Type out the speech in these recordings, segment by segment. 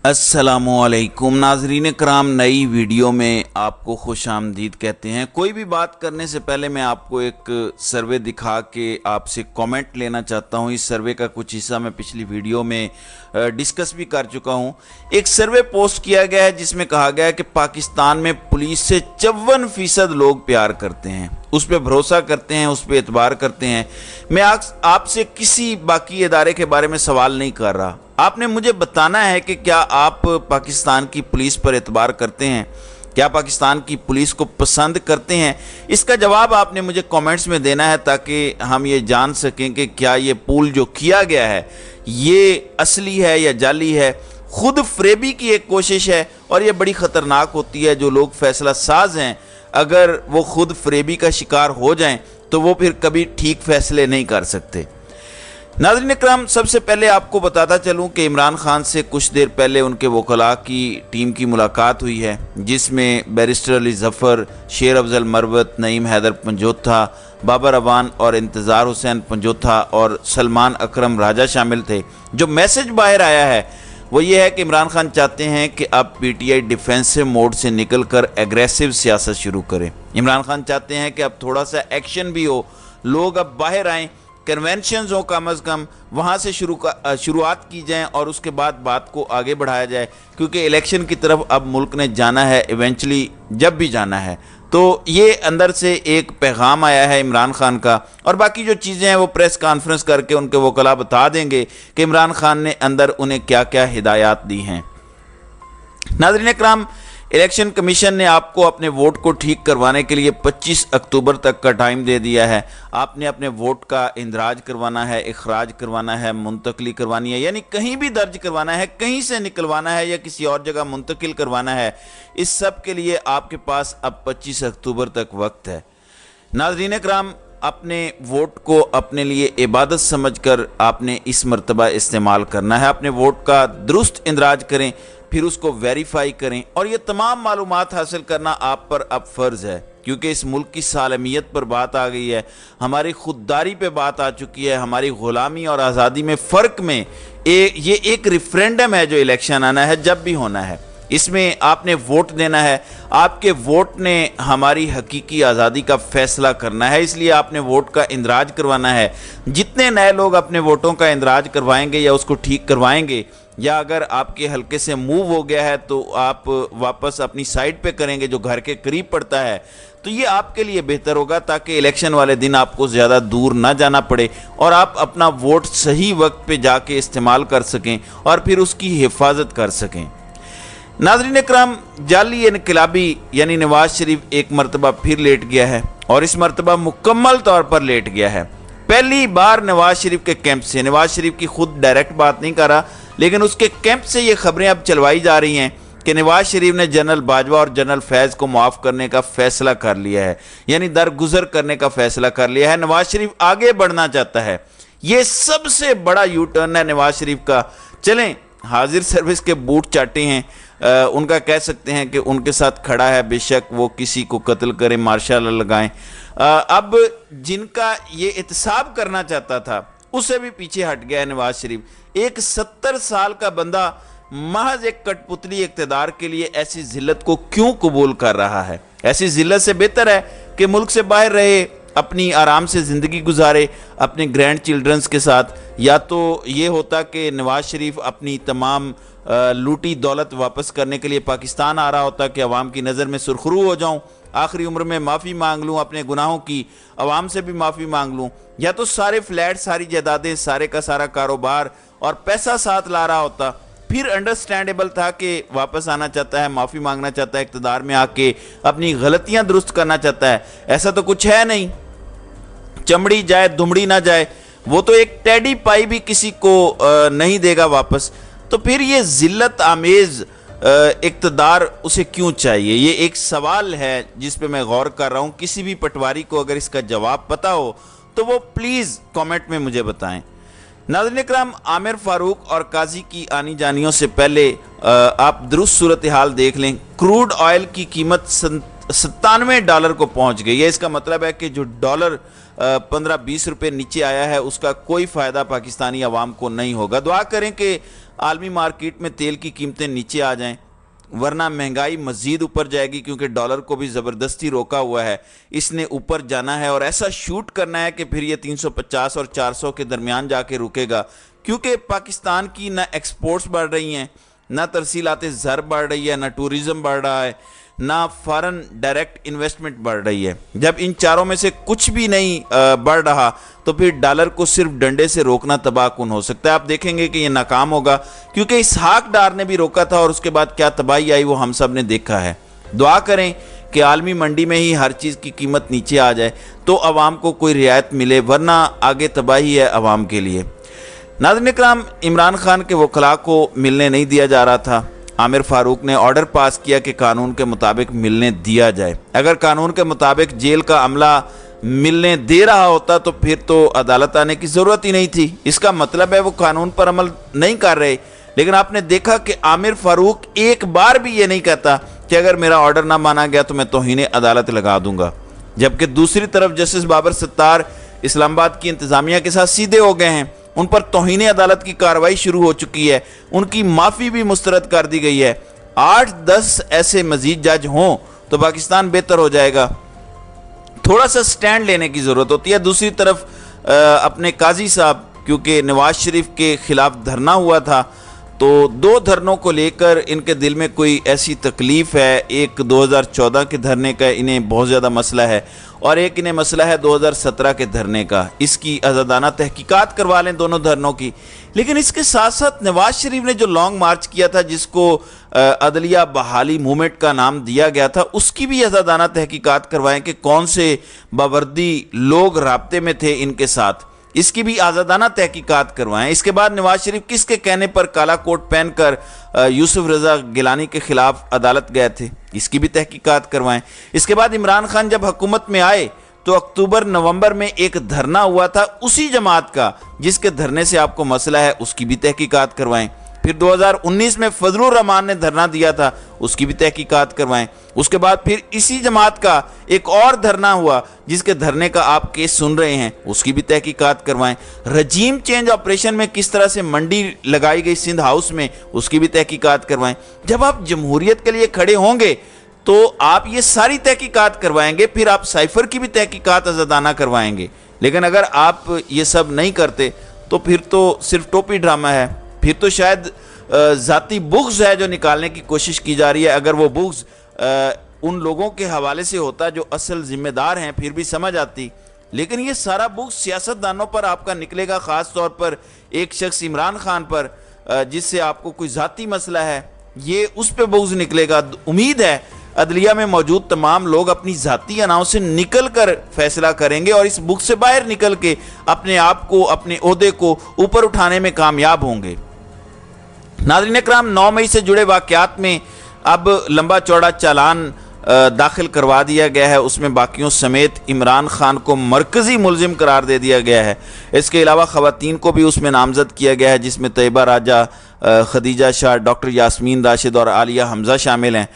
अस्सलामुअलैकुम नाजरीन कराम, नई वीडियो में आपको खुश आमदीद कहते हैं। कोई भी बात करने से पहले मैं आपको एक सर्वे दिखा के आपसे कमेंट लेना चाहता हूं। इस सर्वे का कुछ हिस्सा मैं पिछली वीडियो में डिस्कस भी कर चुका हूं। एक सर्वे पोस्ट किया गया है जिसमें कहा गया है कि पाकिस्तान में पुलिस से 54% लोग प्यार करते हैं, उस पर भरोसा करते हैं, उस पर एतबार करते हैं। मैं आपसे किसी बाकी इदारे के बारे में सवाल नहीं कर रहा, आपने मुझे बताना है कि क्या आप पाकिस्तान की पुलिस पर एतबार करते हैं, क्या पाकिस्तान की पुलिस को पसंद करते हैं। इसका जवाब आपने मुझे कमेंट्स में देना है ताकि हम ये जान सकें कि क्या ये पोल जो किया गया है ये असली है या जाली है। खुद फरेबी की एक कोशिश है और ये बड़ी ख़तरनाक होती है। जो लोग फैसला साज हैं, अगर वो खुद फरेबी का शिकार हो जाएं तो वो फिर कभी ठीक फैसले नहीं कर सकते। नाज़रीन इकराम, सबसे पहले आपको बताता चलूं कि इमरान खान से कुछ देर पहले उनके वकला की टीम की मुलाकात हुई है, जिसमें बैरिस्टर अली ज़फ़र, शेर अफजल मरवत, नईम हैदर पंजोथा, बाबर अवान और इंतज़ार हुसैन पंजोथा और सलमान अकरम राजा शामिल थे। जो मैसेज बाहर आया है वो ये है कि इमरान खान चाहते हैं कि अब पीटीआई डिफेंसिव मोड से निकलकर एग्रेसिव सियासत शुरू करे। इमरान खान चाहते हैं कि अब थोड़ा सा एक्शन भी हो, लोग अब बाहर आएँ, कन्वेंशंस हो कम अज़ कम, वहाँ से शुरुआत की जाए और उसके बाद बात को आगे बढ़ाया जाए, क्योंकि इलेक्शन की तरफ अब मुल्क ने जाना है इवेंचुअली, जब भी जाना है। तो ये अंदर से एक पैगाम आया है इमरान खान का, और बाकी जो चीज़ें हैं वो प्रेस कॉन्फ्रेंस करके उनके वकला बता देंगे कि इमरान खान ने अंदर उन्हें क्या क्या हिदायत दी हैं। नाज़रीन इकराम, इलेक्शन कमीशन ने आपको अपने वोट को ठीक करवाने के लिए 25 अक्टूबर तक का टाइम दे दिया है। आपने अपने वोट का इंदराज करवाना है, इखराज करवाना है, मुंतकली करवानी है, यानी कहीं भी दर्ज करवाना है, कहीं से निकलवाना है या किसी और जगह मुंतकिल करवाना है। इस सब के लिए आपके पास अब 25 अक्टूबर तक वक्त है। नाज़रीन इकराम, अपने वोट को अपने लिए इबादत समझकर आपने इस मरतबा इस्तेमाल करना है। अपने वोट का दुरुस्त इंदराज करें, फिर उसको वेरीफाई करें, और ये तमाम मालूमात हासिल करना आप पर अब फ़र्ज़ है, क्योंकि इस मुल्क की सालमियत पर बात आ गई है, हमारी खुददारी पे बात आ चुकी है, हमारी ग़ुलामी और आज़ादी में फ़र्क में ये एक रेफरेंडम है जो इलेक्शन आना है, जब भी होना है, इसमें आपने वोट देना है। आपके वोट ने हमारी हकीकी आज़ादी का फ़ैसला करना है, इसलिए आपने वोट का इंदराज करवाना है। जितने नए लोग अपने वोटों का इंदराज करवाएंगे या उसको ठीक करवाएंगे, या अगर आपके हल्के से मूव हो गया है तो आप वापस अपनी साइड पे करेंगे जो घर के करीब पड़ता है, तो ये आपके लिए बेहतर होगा, ताकि इलेक्शन वाले दिन आपको ज़्यादा दूर ना जाना पड़े और आप अपना वोट सही वक्त पे जाके इस्तेमाल कर सकें और फिर उसकी हिफाजत कर सकें। नाज़रीन इकराम, जाली इनकलाबी यानी नवाज शरीफ एक मरतबा फिर लेट गया है, और इस मरतबा मुकम्मल तौर पर लेट गया है। पहली बार नवाज शरीफ के कैंप से, नवाज शरीफ की खुद डायरेक्ट बात नहीं कर रहा, लेकिन उसके कैंप से ये खबरें अब चलवाई जा रही हैं कि नवाज शरीफ ने जनरल बाजवा और जनरल फैज़ को माफ़ करने का फ़ैसला कर लिया है, यानी दरगुजर करने का फ़ैसला कर लिया है। नवाज शरीफ आगे बढ़ना चाहता है। ये सबसे बड़ा यू टर्न है नवाज शरीफ का। चलें, हाजिर सर्विस के बूट चाटे हैं, उनका कह सकते हैं कि उनके साथ खड़ा है, बेशक वो किसी को कत्ल करें, मार्शल लगाएं। अब जिनका ये एहतसाब करना चाहता था उससे भी पीछे हट गया है नवाज शरीफ। एक 70 साल का बंदा महज एक कठपुतली इक़्तिदार के लिए ऐसी जिल्लत को क्यों कबूल कर रहा है। ऐसी जिल्लत से बेहतर है कि मुल्क से बाहर रहे, अपनी आराम से ज़िंदगी गुजारे अपने ग्रैंड चिल्ड्रंस के साथ। या तो ये होता कि नवाज शरीफ अपनी तमाम लूटी दौलत वापस करने के लिए पाकिस्तान आ रहा होता कि अवाम की नज़र में सुरखरू हो जाऊं, आखिरी उम्र में माफ़ी मांग लूं, अपने गुनाहों की अवाम से भी माफ़ी मांग लूं, या तो सारे फ्लैट, सारी जायदादें, सारे का सारा कारोबार और पैसा साथ ला रहा होता। फिर अंडरस्टैंडेबल था कि वापस आना चाहता है, माफ़ी मांगना चाहता है, इक़्तिदार में आके अपनी गलतियां दुरुस्त करना चाहता है। ऐसा तो कुछ है नहीं, चमड़ी जाए दुमड़ी ना जाए, वो तो एक टेडी पाई भी किसी को नहीं देगा वापस। तो फिर ये जिल्लत आमेज़ इक़्तिदार उसे क्यों चाहिए, ये एक सवाल है जिस पे मैं गौर कर रहा हूँ। किसी भी पटवारी को अगर इसका जवाब पता हो तो वो प्लीज़ कमेंट में मुझे बताएं। नाज़रीन इकराम, आमिर फारूक और काजी की आनी जानियों से पहले आप दुरुस्त सूरत हाल देख लें। क्रूड ऑयल की कीमत $97 को पहुंच गई है। इसका मतलब है कि जो डॉलर 15-20 रुपए नीचे आया है उसका कोई फ़ायदा पाकिस्तानी अवाम को नहीं होगा। दुआ करें कि आलमी मार्केट में तेल की कीमतें नीचे आ जाएं, वरना महंगाई मज़ीद ऊपर जाएगी, क्योंकि डॉलर को भी ज़बरदस्ती रोका हुआ है, इसने ऊपर जाना है और ऐसा शूट करना है कि फिर ये 350 और 400 के दरमियान जाके रुकेगा, क्योंकि पाकिस्तान की ना एक्सपोर्ट्स बढ़ रही हैं, ना तरसीलात ज़र बढ़ रही है, ना टूरिज़म बढ़ रहा है, ना फॉरेन डायरेक्ट इन्वेस्टमेंट बढ़ रही है। जब इन चारों में से कुछ भी नहीं बढ़ रहा तो फिर डॉलर को सिर्फ डंडे से रोकना तबाहकुन हो सकता है। आप देखेंगे कि ये नाकाम होगा, क्योंकि इसहाक डार ने भी रोका था और उसके बाद क्या तबाही आई वो हम सब ने देखा है। दुआ करें कि आलमी मंडी में ही हर चीज़ की कीमत नीचे आ जाए तो अवाम को कोई रियायत मिले, वरना आगे तबाही है अवाम के लिए। नाज़रीन इकराम, इमरान खान के वकला को मिलने नहीं दिया जा रहा था। आमिर फारूक ने ऑर्डर पास किया कि कानून के मुताबिक मिलने दिया जाए। अगर कानून के मुताबिक जेल का अमला मिलने दे रहा होता तो फिर तो अदालत आने की ज़रूरत ही नहीं थी। इसका मतलब है वो कानून पर अमल नहीं कर रहे। लेकिन आपने देखा कि आमिर फारूक एक बार भी ये नहीं कहता कि अगर मेरा ऑर्डर ना माना गया तो मैं तौहीन अदालत लगा दूंगा, जबकि दूसरी तरफ जस्टिस बाबर सत्तार इस्लामाबाद की इंतज़ामिया के साथ सीधे हो गए हैं। उन पर तौहीन अदालत की कार्रवाई शुरू हो चुकी है, उनकी माफ़ी भी मुस्तरद कर दी गई है। 8-10 ऐसे मजीद जज हों तो पाकिस्तान बेहतर हो जाएगा। थोड़ा सा स्टैंड लेने की ज़रूरत होती है। दूसरी तरफ अपने काजी साहब, क्योंकि नवाज शरीफ के ख़िलाफ़ धरना हुआ था, तो 2 धरनों को लेकर इनके दिल में कोई ऐसी तकलीफ़ है। एक 2014 के धरने का इन्हें बहुत ज़्यादा मसला है और एक इन्हें मसला है 2017 के धरने का। इसकी आज़ादाना तहकीकात करवा लें दोनों धरनों की। लेकिन इसके साथ साथ नवाज शरीफ ने जो लॉन्ग मार्च किया था, जिसको अदलिया बहाली मूवमेंट का नाम दिया गया था, उसकी भी आज़ादाना तहकीकात करवाएं कि कौन से बावर्दी लोग राब्ते में थे इनके साथ, इसकी भी आज़ादाना तहकीकात करवाएं। इसके बाद नवाज शरीफ किसके कहने पर काला कोट पहनकर यूसुफ रज़ा गिलानी के खिलाफ अदालत गए थे, इसकी भी तहकीकात करवाएं। इसके बाद इमरान खान जब हुकूमत में आए तो अक्टूबर-नवंबर में एक धरना हुआ था उसी जमात का जिसके धरने से आपको मसला है, उसकी भी तहकीकात करवाएं। फिर 2019 में फजलुर रहमान ने धरना दिया था, उसकी भी तहकीकात करवाएं। उसके बाद फिर इसी जमात का एक और धरना हुआ जिसके धरने का आप केस सुन रहे हैं, उसकी भी तहकीकात करवाएं। रजीम चेंज ऑपरेशन में किस तरह से मंडी लगाई गई सिंध हाउस में, उसकी भी तहकीकात करवाएं। जब आप जमहूरियत के लिए खड़े होंगे तो आप ये सारी तहकीकात करवाएंगे, फिर आप साइफर की भी तहकीकात आज़ादाना करवाएंगे। लेकिन अगर आप ये सब नहीं करते तो फिर तो सिर्फ टोपी ड्रामा है, फिर तो शायद ज़ाती बुग़्ज़ है जो निकालने की कोशिश की जा रही है। अगर वो बुग़्ज़ उन लोगों के हवाले से होता जो असल जिम्मेदार हैं फिर भी समझ आती। लेकिन ये सारा बुग़्ज़ सियासतदानों पर आपका निकलेगा, ख़ास तौर पर एक शख्स इमरान खान पर जिससे आपको कोई ज़ाती मसला है, ये उस पर बुग़्ज़ निकलेगा। उम्मीद है अदलिया में मौजूद तमाम लोग अपनी ज़ाती अनाव से निकल कर फैसला करेंगे और इस बुग़्ज़ से बाहर निकल के अपने आप को, अपने ओहदे को ऊपर उठाने में कामयाब होंगे। नाज़रीन इकराम, 9 मई से जुड़े वाक़यात में अब लंबा चौड़ा चालान दाखिल करवा दिया गया है। उसमें बाकियों समेत इमरान खान को मरकज़ी मुलजिम करार दे दिया गया है। इसके अलावा ख़वातीन को भी उसमें नामज़द किया गया है, जिसमें तैयबा राजा, खदीजा शाह, डॉक्टर यास्मीन राशिद और आलिया हमज़ा शामिल हैं।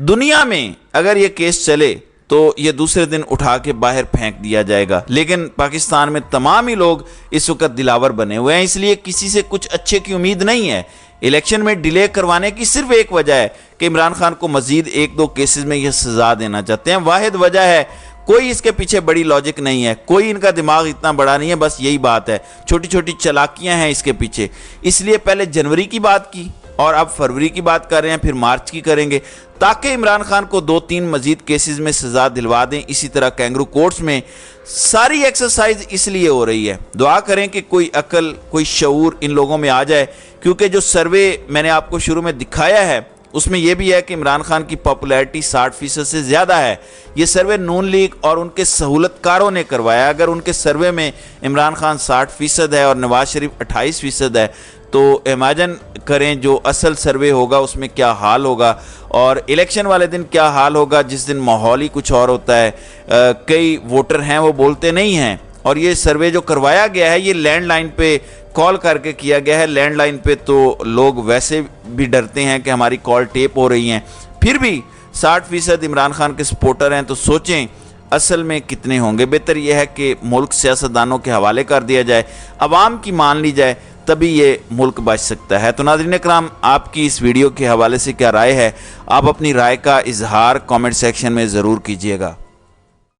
दुनिया में अगर ये केस चले तो ये दूसरे दिन उठा के बाहर फेंक दिया जाएगा। लेकिन पाकिस्तान में तमाम ही लोग इस वक्त दिलावर बने हुए हैं, इसलिए किसी से कुछ अच्छे की उम्मीद नहीं है। इलेक्शन में डिले करवाने की सिर्फ एक वजह है कि इमरान खान को मजीद 1-2 केसेस में यह सजा देना चाहते हैं। वाहिद वजह है, कोई इसके पीछे बड़ी लॉजिक नहीं है, कोई इनका दिमाग इतना बड़ा नहीं है, बस यही बात है। छोटी छोटी चालाकियां हैं इसके पीछे। इसलिए पहले जनवरी की बात की और अब फरवरी की बात कर रहे हैं, फिर मार्च की करेंगे, ताकि इमरान खान को 2-3 मजीद केसेस में सजा दिलवा दें। इसी तरह कैंगरू कोर्ट्स में सारी एक्सरसाइज इसलिए हो रही है। दुआ करें कि कोई अकल, कोई शऊर इन लोगों में आ जाए, क्योंकि जो सर्वे मैंने आपको शुरू में दिखाया है उसमें यह भी है कि इमरान खान की पॉपुलैरिटी 60% से ज़्यादा है। ये सर्वे नून लीग और उनके सहूलतकारों ने करवाया। अगर उनके सर्वे में इमरान खान 60% है और नवाज शरीफ 28% है तो इमेजिन करें जो असल सर्वे होगा उसमें क्या हाल होगा, और इलेक्शन वाले दिन क्या हाल होगा, जिस दिन माहौल ही कुछ और होता है। कई वोटर हैं वो बोलते नहीं हैं, और ये सर्वे जो करवाया गया है ये लैंडलाइन पे कॉल करके किया गया है। लैंडलाइन पे तो लोग वैसे भी डरते हैं कि हमारी कॉल टेप हो रही हैं, फिर भी 60% عمران خان کے سپورٹر ہیں، تو سوچیں اصل میں کتنے ہوں گے۔ بہتر یہ ہے کہ ملک سیاستدانوں کے حوالے کر دیا جائے، عوام کی مان لی جائے، تبھی یہ ملک بچ سکتا ہے۔ تو ناظرین اکرام، آپ کی اس ویڈیو کے حوالے سے کیا رائے ہے؟ آپ اپنی رائے کا اظہار کامنٹ سیکشن میں ضرور کیجیے گا۔